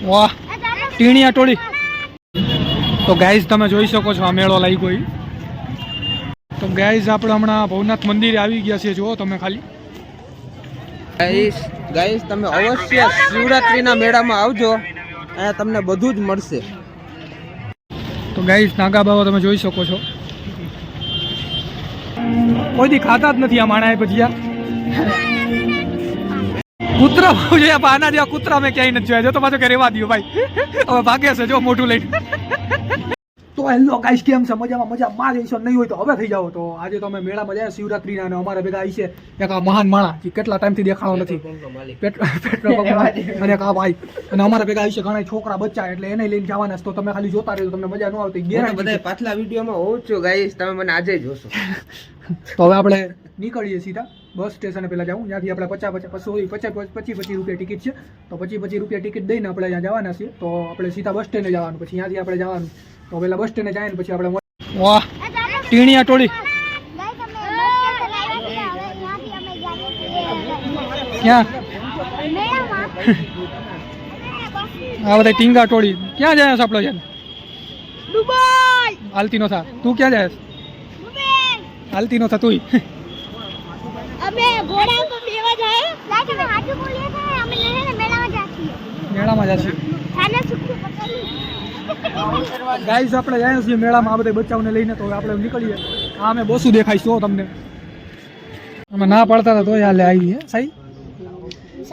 વાહ ટીણિયા ટોળી. તો ગાઈઝ તમે જોઈ શકો છો આ મેળો લાગ્યો ઈ. તો ગાઈઝ આપણે હમણાં ભવનાથ મંદિરે આવી ગયા છીએ. જુઓ તમે ખાલી. ગાઈસ તમે અવશ્ય શિવરાત્રીના મેળામાં આવજો, અહીંયા તમને બધું જ મળશે. તો ગાઈસ નાગા બાવા તમે જોઈ શકો છો. કોઈ દી ખાતા જ નથી આ માણા ભજીયા. કૂતરા ભાવ જોયા પણ આના જેવા કૂતરા મેં ક્યાંય નથી જોયા. જો તો પાછો કે રેવા દો ભાઈ, હવે ભાગે છે જો મોઢું લઈને. તો હેલો ગાઈસ, કેમ છે? મજામાં મજામાં જઈશો. નહીં હોય તો હવે થઈ જાઓ. તો આજે તો અમે મેળામાં જાય શિવરાત્રીના અને અમારા ભેગા આવી છે એક આ મહાન માણા જે કેટલા ટાઈમથી દેખાણો નથી, પેટ્રોલ અને એક આ ભાઈ, અને અમારા ભેગા આવી છે ઘણા છોકરા બચ્ચા, એટલે એને લઈને જવાના. તો તમે ખાલી જોતા રહેજો, તમને મજા ન આવતી. બધા પાછલા વિડીયોમાં હોઉં છું ગાઈસ, તમે મને આજે જોશો. તો હવે આપણે નીકળીએ સીધા બસ સ્ટેશને. પહેલાં જાઉં ત્યાંથી આપણે 25 રૂપિયા ટિકિટ છે. તો 25 રૂપિયા ટિકિટ દઈને આપણે ત્યાં જવાના છીએ. તો આપણે સીધા બસ સ્ટેન્ડે જવાનું, પછી ત્યાંથી આપણે જવાનું. તો પહેલાં બસ સ્ટેન્ડે જાય ને પછી આપણે વાહ ટીણિયા ટોળી. ક્યાં આ બધા ટીંગા ટોળી ક્યાં જાય છે આપણે? દુબઈ હાલતી નો થા. તું ક્યાં જાય? હાલતી નો થા તું. અમે ઘોડા પર બેવા જાય. લાઈક અમે હાજુ બોલીએ છે, અમે લઈને મેળામાં જાછીએ. મેળામાં જાશું. ખાને સુખી પકડી. ગાઈસ આપણે જાય છીએ મેળામાં આ બધા બચ્ચાઓને લઈને. તો આપણે નીકળીએ. આ અમે બસું દેખાઈશું તમને. અમે ના પડતા હતા તોય હાલે આવી હે સાઈ.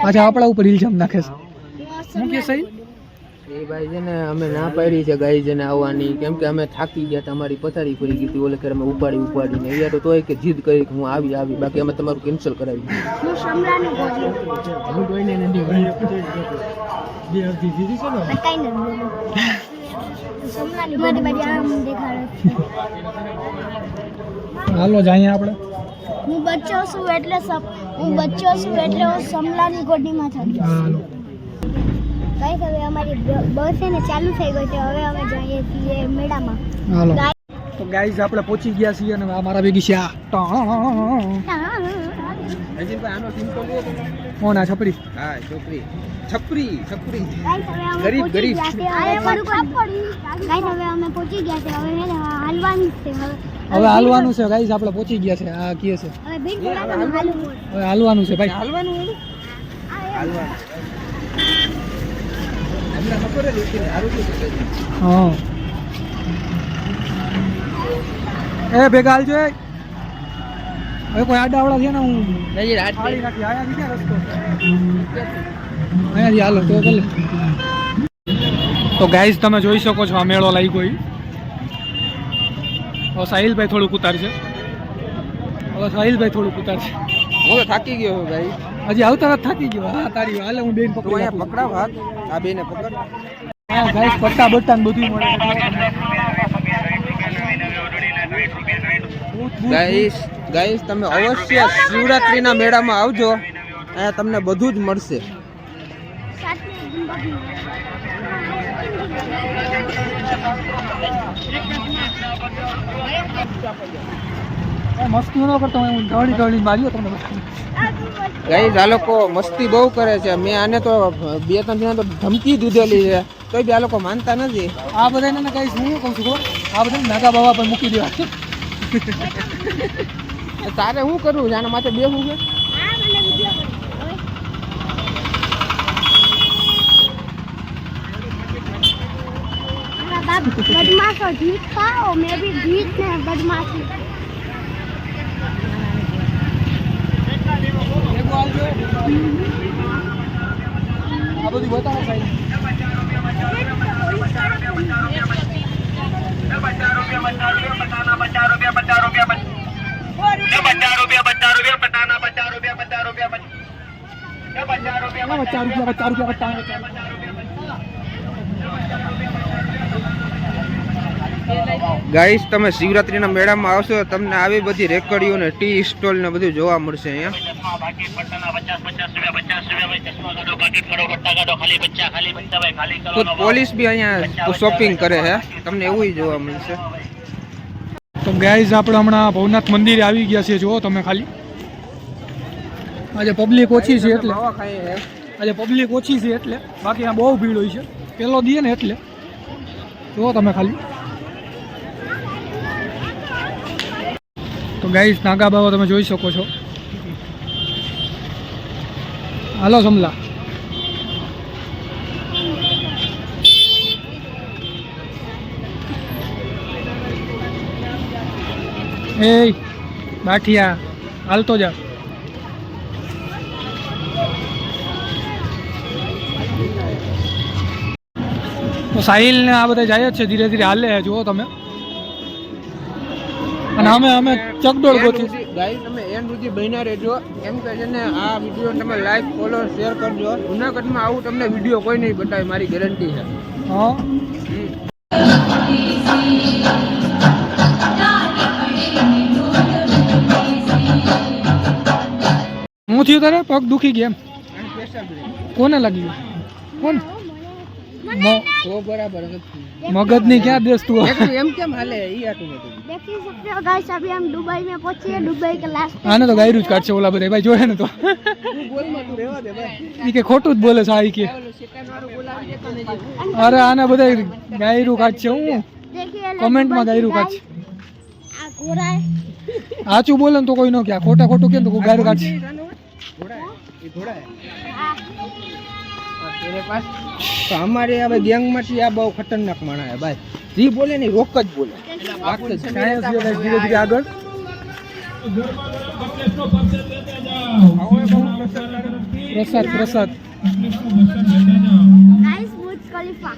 પાછા આપણા ઉપર ઇલ્ઝામ નાખે છે. શું કે સાઈ? એ ભાઈ છે ને અમે ના પાડી છે ગાઈસ ને આવવાની, કેમ કે અમે થાકી ગયા, તમારી પથારી પડી ગઈ હતી. ઓલે કે અમે ઉપાડીને અહીંયા તોય કે જીદ કરી કે હું આવી, બાકી અમે તમારું કેન્સલ કરાવી. હું સમલાની ગોળી. હું કોઈને નથી બે અડધી દીધી છે ને. બતાઈ ન બોલો. સમલાની મારી આમ દેખાડે. હાલો જાય આપણે. હું બચ્ચો છું એટલે હું સમલાની ગોડીમાં થઈ. હાલો ગાઈસ હવે અમારી બસ છે ને ચાલુ થઈ ગઈ છે. હવે અમે જઈએ છીએ મેળામાં. હાલો. તો ગાઈસ આપણે પહોંચી ગયા છીએ અને આ મારા ભેગી છે આ આનો સિમ્પલ લો તમે. કોણ આ છપરી? હા છોકરી છપરી ગાઈસ હવે અમે ગરીબ ગાઈસ હવે અમે પહોંચી ગયા છે. હવે હાલવાની છે. હવે હાલવાનું છે ગાઈસ, આપણે પહોંચી ગયા છે. આ કીએ છે હવે ભીડ બોલાવાનું હાલવું. હવે હાલવાનું છે ભાઈ. હાલવાનું અમને ખબર જ હતી ને, હારું શું છે. હા એ ભેગા હાલજો. હવે કોઈ આડાવડા છે ને હું આડી નાખી. આયાથી ક્યાં રસ્તો? અહીંયાથી હાલો તો ભલે. તો ગાઈઝ તમે જોઈ શકો છો આ મેળો લાગ્યો ઈ. હવે સાહિલભાઈ થોડુંક ઉતારશે. હું તો થાકી ગયો છું ભાઈ. હજી આવતા જ થાકી ગયો. હા તારી હાલે હું બેન તું અહીંયા પકડાવ હાથ, આ બેને પકડ. હા ગાઈઝ પટ્ટા બટ્ટા ને બધું મળે. ગાઈસ તમે અવશ્ય શિવરાત્રીના મેળામાં આવજો, અહીંયા તમને બધું જ મળશે. મસ્તી ન કરતો હું ઢળી માર્યો તમને. ગાઈસ આ લોકો મસ્તી બહુ કરે છે. મેં આને તો 2-3 દિન તો ધમકી દીધેલી છે, તોય બી આ લોકો માનતા નથી. આ બધાને ગાઈસ હું કહું છું આ બધા નાગા બાવા પર મૂકી દેવા. તારે શું કરવું છે? આના માથે બેસવું છે? बदमाशो जीत खाओ, मैं भी जीत ने बदमाशी. આ બધું બતાવો સાહેબ. ગાઈસ તમે શિવરાત્રીના મેળામાં આવશો, તમને આવી બધી રેકડીઓ ને ટી સ્ટોલ ને બધું જોવા મળશે અહીંયા. પોલીસ બી અહીંયા શોપિંગ કરે છે, તમને એવું જોવા મળશે. તો ગાઈઝ આપણે હમણાં ભવનાથ મંદિરે આવી ગયા છીએ. જુઓ તમે ખાલી. આજે પબ્લિક ઓછી છે એટલે આજે પબ્લિક ઓછી છે એટલે, બાકી આ બહુ ભીડ હોય છે પેલો દીએ ને એટલે. જુઓ તમે ખાલી. તો ગાઈસ નાગા બાવા તમે જોઈ શકો છો. હાલો સમલા. એ બાઠિયા હાલતો જા. તો સાહિલ ને આ બધા જાય જ છે ધીરે ધીરે હાલે છે જુઓ તમે. અને અમે ચકડોળ ગોતી. ગાઈસ તમે એન્ડ સુધી બન્યા રહેજો, કેમ કે છે ને આ વિડીયો તમે લાઈક ફોલો શેર કરજો. જુનાગઢમાં આવું તમને વિડીયો કોઈ નહીં બતાવે, મારી ગેરંટી છે. હા હું થયું તારે પગ દુખી ગયા એમ? કોને લાગ્યું? કોણ? તો બરાબર मगध नहीं क्या देश तू एम केम हाले ई आटू में देख सकते हो गाइस, अभी हम दुबई में पहुंचे हैं, दुबई के लास्ट. आने तो गायरू ज काट छे ओला बधे भाई जोए ने तो बोल में तू रेवा दे भाई ई के खोटू ज बोले छे ई के सेकंड वारो बोलावी दे तो नहीं. अरे आने बधे गायरू काट छे. हूं देखिए कमेंट में गायरू काट छे. आ घोड़ा है. आचू बोले तो कोई नो क्या खोटा खोटू के तो कोई गायरू काट छे. घोड़ा है ये घोड़ा है हाँ. तेरे पास तो हमारे अब गैंग में आ बहुत खतरनाक माना है भाई. जी बोले नहीं रोक ज बोले. धीरे धीरे आगे प्रसाद प्रसाद गाइस बुर्ज खलीफा.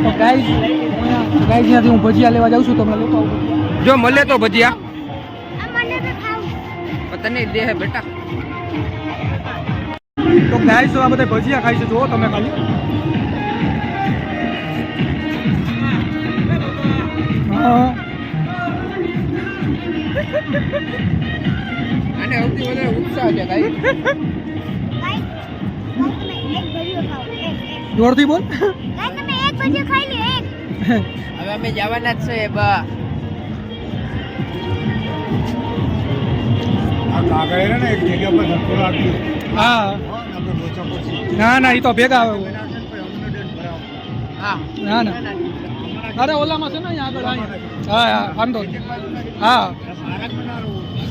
तो गाइस ત્યાંથી હું ભજીયા લેવા જાઉં છું, તમને લેતો આવું. जो मले तो भजिया अब मैंने भी खाऊं. पता नहीं दे है बेटा. તો ગાઈસ આ બધા ભજીયા ખાઈ છે જુઓ તમે ખાલી. હા आने होती वाला उत्साह है गाइस. गाइस मैं एक भजियो खाऊं. एक જોરથી બોલ. गाइस मैं एक भजियो खाई ली. एक હવે અમે જવાના જ છે બા. હા ના ના એ તો ભેગા આવે. હા ના ના અરે ઓલામાં છે ને અહીંયા આગળ અહીંયા. હા હા વાંધો નહીં. હા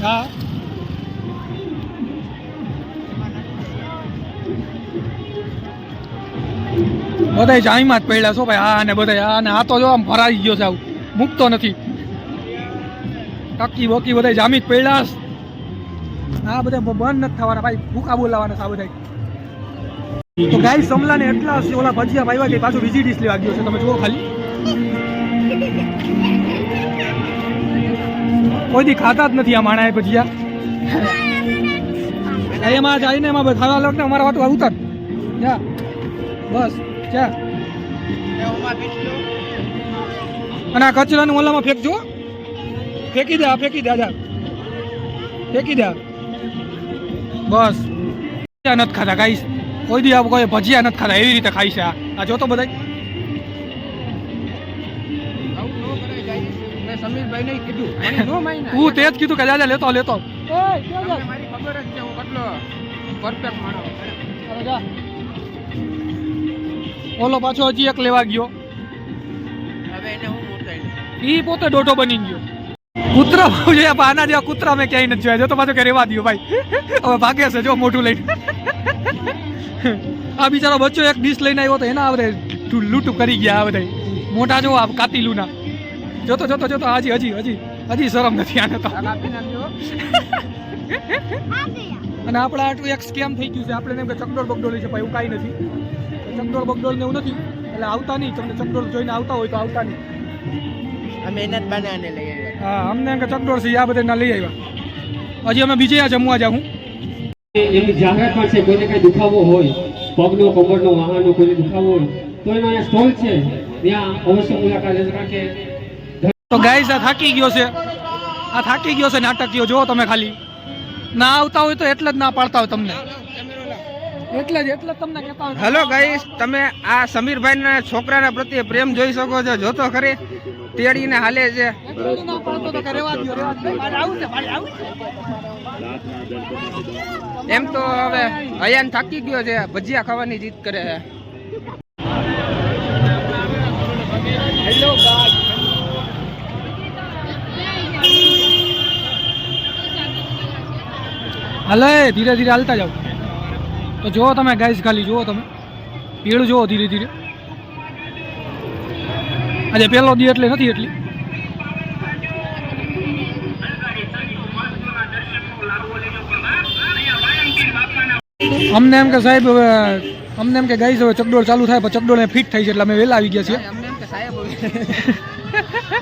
હા બધા જાણીમાં જ પડ્યા છો ભાઈ. હા અને બધા અને આ તો જો આમ ભરાઈ ગયો છે, આવું મૂકતો નથી. ટકી બોકી બધા જામી જ પડ્યા. આ બધા બંધ નથી થવાના ભાઈ, ભૂકા બોલાવાના છે આ બધા. તો ગાય સમલા ને એટલા ઓલા ભજીયા ભાઈ કે પાછું બીજી ડીશ લેવા ગયો છે. તમે જુઓ ખાલી. કોઈ દી ખાતા જ નથી આ માણા ભજીયા. એમાં જઈને એમાં ખાવા લાગ ને અમારા વાટું ઉતાર જા બસ જા. અને આ કચરાનું ઓલામાં ફેંકજો. ફેંકી દે ફેંકી દે જા ફેંકી દે બસ. નથી ખાતા ગાઈસ, કોઈ દી કોઈ ભજીયા નથી ખાતા એવી રીતે ખાઈ છે આ જોતો બધા. સમીરભાઈ ને કીધું નો માઈના તું તે જ કીધું કે જા લેતો લેતો. મારી ખબર જ છે હું કેટલો પરફેક્ટ માણસ. ઓલો પાછો હજી એક લેવા ગયો. હવે એને હું મોટાઈ ઈ પોતે દોઢો બની ગયો. કૂતરા જોયા પણ આના જેવા કૂતરા મેં ક્યાંય નથી જોયા. જો તો પાછો કે રેવા દો ભાઈ, હવે ભાગે છે જો મોઢું લઈને. આ બિચારો બચ્ચો એક ડીશ લઈને આવ્યો તો એના આવડે લૂંટું કરી ગયા આ બધા. મોટા જો આ કાતીલુના જોતો જોતો જોતો હજી હજી હજી હજી શરમ નથી આને તો. અને આપણા આટલું એક સ્કેમ થઈ ગયું છે. આપણે એમ કે ચકડોળ બગડોળ છે ભાઈ, એવું કાંઈ નથી. ચકડોળ બગડોળ ને એવું નથી એટલે આવતા નહીં. તમને ચકડોળ જોઈને આવતા હોય તો આવતા નહીં. અમે એના જ બનાને લઈ આવ્યા. હા અમને એમ કે ચકડોળ છે આ બધા લઈ આવ્યા. હજી અમે બીજે આ જમવા જાઉં. એમની જાહેર પાસે કોઈને કઈ દુખાવો હોય, પગનો કમરનો વાહનનો કોઈને દુખાવો હોય તો એનો અહીંયા સ્ટોલ છે, ત્યાં અવશ્ય મુલાકાત લેજો. કારણ કે તો ગાઈસ આ થાકી ગયો છે, આ થાકી ગયો છે નાટકીયો. જો તમે ખાલી ના આવતા હોય તો એટલે જ ના પાડતા હોય તમને. એટલે જ તમને કહેતા હોય. હેલો ગાઈસ, તમે આ સમીરભાઈ ના છોકરાના પ્રત્યે પ્રેમ જોઈ શકો છો. જોતો ખરી તેડીને હાલે છે. એમ તો હવે અયાન થાકી ગયો છે, ભજીયા ખાવાની જીદ કરે છે. હેલો હાલે ધીરે ધીરે હાલતા જાઓ. તો જુઓ તમે ગાઈસ, ખાલી જુઓ તમે ભીડ જુઓ ધીરે ધીરે. આજે પહેલો દી એટલે નથી એટલી. અમને એમ કે સાહેબ હવે અમને એમ કે ગાઈસ હવે ચકડોળ ચાલુ થાય, પણ ચકડોળ ફિટ થઈ છે એટલે અમે વહેલા આવી ગયા છીએ. અમને એમ કે સાહેબ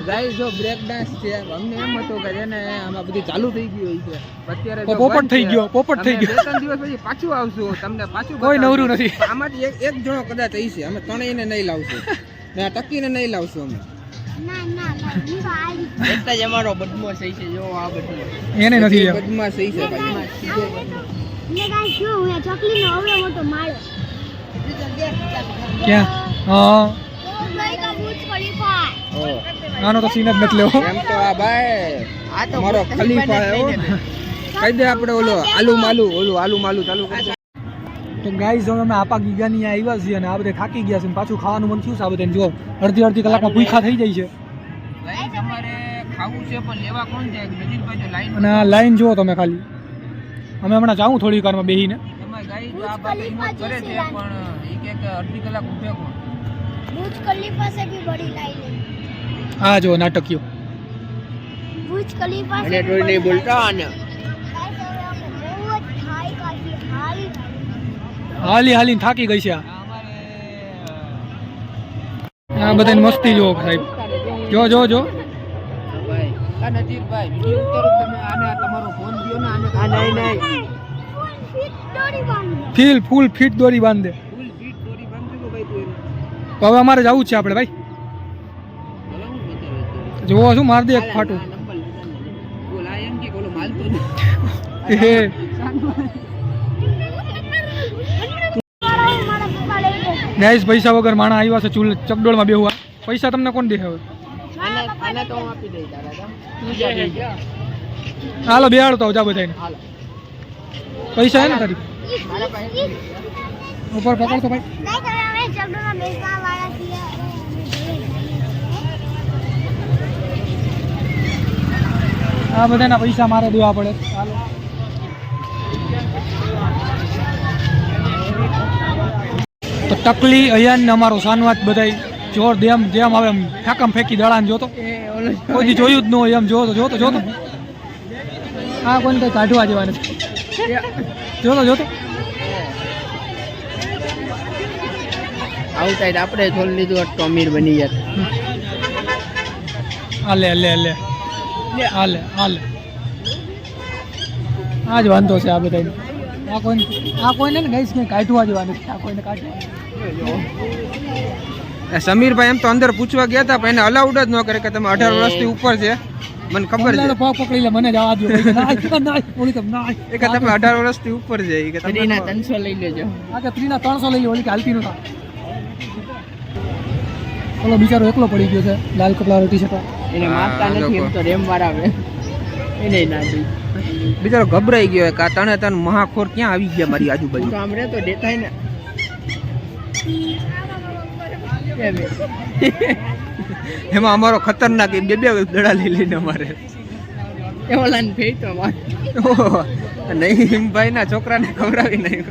ગાઈસ જો બ્રેક ડાન્સ છે, અમને એમ હતું કે એને આમાં બધું ચાલુ થઈ ગયું છે. અત્યારે જો પોપટ થઈ ગયો, પોપટ થઈ અમે ગયો. 2-3 દિવસ પછી પાછું આવશું, તમને પાછું કોઈ બતાવશું. નવરું નથી. આમાંથી એક જણો કદાચ હશે, અમે ત્રણેયને નહીં લાવશું ને આ ટકીને નહીં લાવશું અમે. ના ના ભાઈ હું તો આવી એટલે જ અમારો બદમાશ થઈ છે. જો આ બધું એને નથી એમ. બદમાશ થઈ છે ભાઈ. ને ગાઈસ જો હું ચોકલીનો અવળો મોટો માળો ક્યાં? હા, દુબઈ કા બુર્જ ખલીફા ઓ આનો તો સીન જ નથી લેવો. એમ તો આ ભાઈ અમારો ખલીફા હે હો. કહી દે આપણે ઓલું આલુ માલુ ચાલુ કરી દે. તો ગાઈઝ હવે અમે આપા ગીગાની આવ્યા છીએ અને આ બધે થાકી ગયા છે અને પાછું ખાવાનું મન થયું છે. આ બધે જો અડધી કલાકમાં ભૂખા થઈ જાય છે. ગાઈસ અમારે ખાવું છે પણ લેવા કોણ જાય? નજીકભાઈ જો લાઈન અને આ લાઈન જુઓ તમે ખાલી. અમે હમણાં જાઉં થોડી વારમાં બેહીને. એમાં ગાઈસ આ ભાઈ હિંમત કરે છે પણ એ કે અડધી કલાક ઊભે કોણ? बुर्ज खलीफा से भी बड़ी लाइन है આ જો નાટકીઓ. बुर्ज खलीफा से અને भी કોઈ बड़ी નહીં બોલતા આને. लाइन है। बहुत हाई का हाई હાલી હાલીને થાકી ગઈ છે આ. અમારે આ બધાની મસ્તી જુઓ સાહેબ. જો જો જો ભાઈ આ નજીકભાઈ વિડિયો ઉતારો તમે. આને તમારો ફોન દિયો ને આને. આ નહીં फिट डोरी बांध ફૂલ ફિટ દોરી બાંધે. ફૂલ ફીટ દોરી બાંધજો ભાઈ તું એને. તો હવે અમારે જવું જ છે આપણે ભાઈ. બોલો હું બતાવે. જોવો શું માર દે એક ફાટું. નંબર લીધા ને. બોલ આ એમ કે બોલો માલતો નહીં. હે हमारा पप्पा ले गए ગાઈસ પૈસા વગર માણા આવ્યા છે ચકડોળમાં બેહવા. પૈસા તમને કોણ દે હવે? આને તો હું આપી દઈ તારા તું જા. હાલો બેહાડતો જા બધાને. હાલો પૈસા હે ને તારી મારા પાસે ઉપર પકડતો ભાઈ. नहीं कर हमें चकडोर में बेचने वाला किया આ બધાના પૈસા મારે દેવા પડે. હાલો તો ટકલી અયાન ને અમારો સાનવાત બધાય જોર જેમ આવે એમ ફેંકમ ફેંકી દળાને જોતો. કોઈ દી જોયું જ ન હોય એમ જોતો. આ કોઈને કઈ કાઢવા જેવા નથી. જોતો આવું થાય આપણે થોડી લીધું હોત તો અમીર બની જાત. હાલે આ જ વાંધો છે આ બધાને. આ કોઈને ને ગઈશ ક્યાંય કાઢવા જેવા નથી. આ કોઈને કાઢવા. સમીરભાઈ એમ તો અંદર પૂછવા ગયા હતા પણ એને અલાઉડ જ ન કરે કે તમે 18 વર્ષથી ઉપર છે. મને ખબર છે પગ પકડી લે મને જવા દો. ના ઓલી તો ના એ કે તમે 18 વર્ષથી ઉપર છે એ કે તમે 300 લઈ લેજો. આ કે 300 લઈ લે. ઓલી કે હાલતી નતા. ઓલો બિચારો એકલો પડી ગયો છે લાલ કપડા ટી શર્ટ. એને મારતા નથી એમ તો રેમ મારાવે એને ના દઈ. બિચારો ગભરાઈ ગયો કે આ તને મહાખોર ક્યાં આવી ગયા મારી આજુબાજુ. સાંભળે તો દેખાય ને. એમાં અમારો ખતરનાક બે દડા લઈને અમારે નહીં ભાઈ ના છોકરાને ખવડાવી નહીં.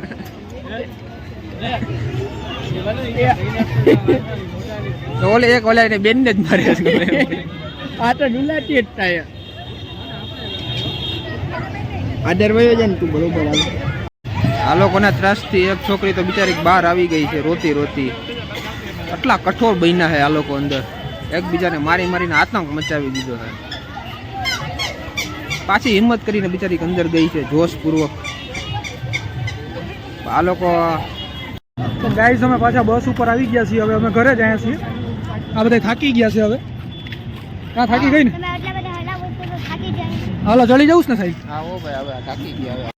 ઓલે એક ઓલા બેન ને જ મારે આ તો ડુલાટી જ થાય. આદર વયો જાય ને તું બરોબર આવે. આ લોકોના ત્રાસથી એક છોકરી તો બિચારી બહાર આવી ગઈ છે રોતી રોતી. આટલા કઠોર બન્યા છે આ લોકો અંદર. એકબીજાને મારીને આતંક મચાવી દીધો છે. પાછી હિંમત કરીને બિચારી અંદર ગઈ છે જોશપૂર્વક. આ લોકો તો ગાઈસ અમે પાછા બસ ઉપર આવી ગયા છીએ. હવે અમે ઘરે જ આવ્યા છીએ. આ બધા થાકી ગયા છે હવે. ક્યાં થાકી ગઈ ને? તમે એટલા બધા હલાવો તો થાકી જાય હાલો ચડી જવું ને સાહેબ. હા ઓ ભાઈ હવે થાકી ગયા હવે.